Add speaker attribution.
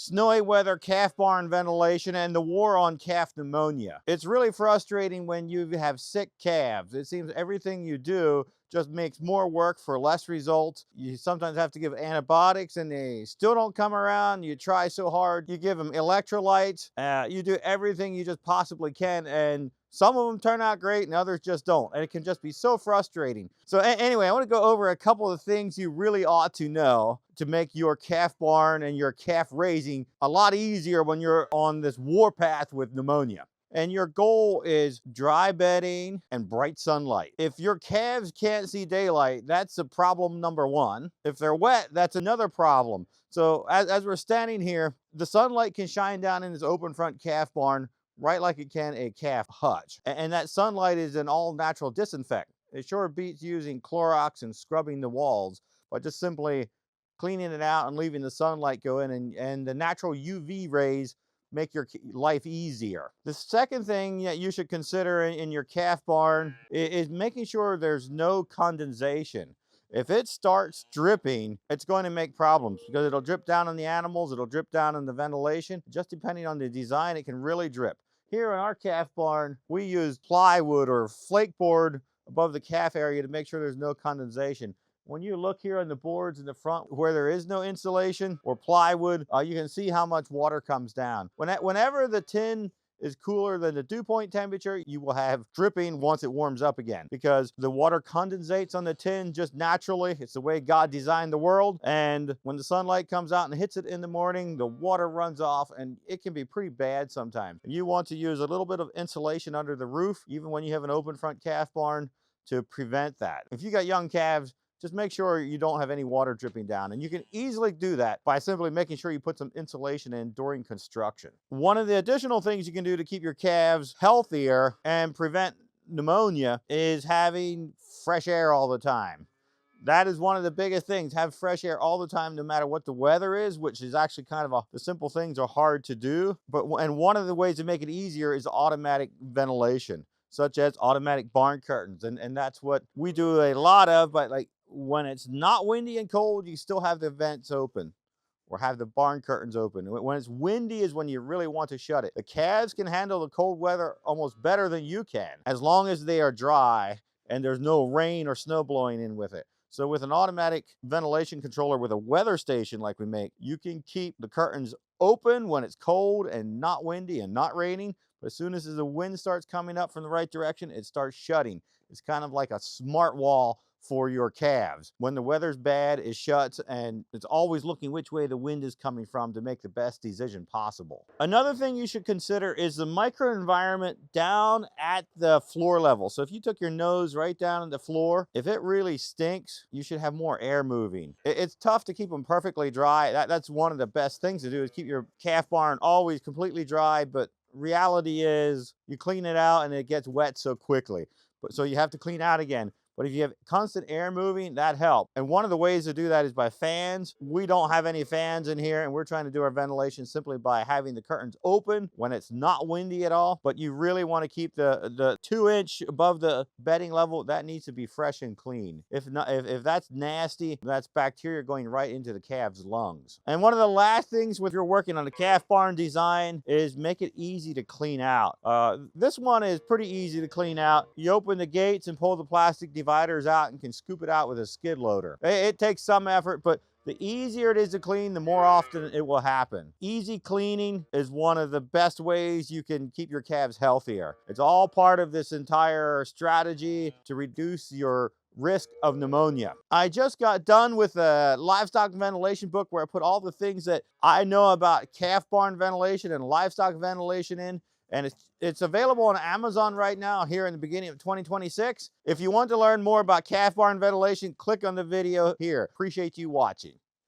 Speaker 1: snowy weather, calf barn ventilation, and the war on calf pneumonia. It's really frustrating when you have sick calves. It seems everything you do just makes more work for less results. You sometimes have to give antibiotics and they still don't come around. You try so hard. You give them electrolytes. You do everything you just possibly can, and some of them turn out great and others just don't. And it can just be so frustrating. So anyway, I want to go over a couple of things you really ought to know to make your calf barn and your calf raising a lot easier when you're on this warpath with pneumonia. And your goal is dry bedding and bright sunlight. If your calves can't see daylight, that's a problem number one. If they're wet, that's another problem. So as we're standing here, the sunlight can shine down in this open front calf barn right like it can a calf hutch. And that sunlight is an all natural disinfectant. It sure beats using Clorox and scrubbing the walls, but just simply cleaning it out and leaving the sunlight go in, and the natural UV rays make your life easier. The second thing that you should consider in your calf barn is making sure there's no condensation. If it starts dripping, it's going to make problems because it'll drip down on the animals, it'll drip down on the ventilation. Just depending on the design, it can really drip. Here in our calf barn, we use plywood or flake board above the calf area to make sure there's no condensation. When you look here on the boards in the front where there is no insulation or plywood, you can see how much water comes down. Whenever the tin is cooler than the dew point temperature, you will have dripping once it warms up again because the water condensates on the tin just naturally. It's the way God designed the world. And when the sunlight comes out and hits it in the morning, the water runs off and it can be pretty bad sometimes. You want to use a little bit of insulation under the roof, even when you have an open front calf barn, to prevent that. If you got young calves, just make sure you don't have any water dripping down. And you can easily do that by simply making sure you put some insulation in during construction. One of the additional things you can do to keep your calves healthier and prevent pneumonia is having fresh air all the time. That is one of the biggest things. Have fresh air all the time, no matter what the weather is, which is actually kind of the simple things are hard to do. And one of the ways to make it easier is automatic ventilation, such as automatic barn curtains. And that's what we do a lot of, but like when it's not windy and cold, you still have the vents open or have the barn curtains open. When it's windy is when you really want to shut it. The calves can handle the cold weather almost better than you can, as long as they are dry and there's no rain or snow blowing in with it. So with an automatic ventilation controller with a weather station like we make, you can keep the curtains open when it's cold and not windy and not raining. But as soon as the wind starts coming up from the right direction, it starts shutting. It's kind of like a smart wall for your calves. When the weather's bad, it shuts, and it's always looking which way the wind is coming from to make the best decision possible. Another thing you should consider is the microenvironment down at the floor level. So if you took your nose right down on the floor, if it really stinks, you should have more air moving. It's tough to keep them perfectly dry. That's one of the best things to do, is keep your calf barn always completely dry, but reality is you clean it out and it gets wet so quickly. So you have to clean out again. But if you have constant air moving, that helps. And one of the ways to do that is by fans. We don't have any fans in here, and we're trying to do our ventilation simply by having the curtains open when it's not windy at all. But you really want to keep the 2-inch above the bedding level. That needs to be fresh and clean. If that's nasty, that's bacteria going right into the calf's lungs. And one of the last things when you're working on a calf barn design is make it easy to clean out. This one is pretty easy to clean out. You open the gates and pull the plastic dividers out and can scoop it out with a skid loader. It takes some effort, but the easier it is to clean, the more often it will happen. Easy cleaning is one of the best ways you can keep your calves healthier. It's all part of this entire strategy to reduce your risk of pneumonia. I just got done with a livestock ventilation book where I put all the things that I know about calf barn ventilation and livestock ventilation in. And it's available on Amazon right now here in the beginning of 2026. If you want to learn more about calf barn ventilation, click on the video here. Appreciate you watching.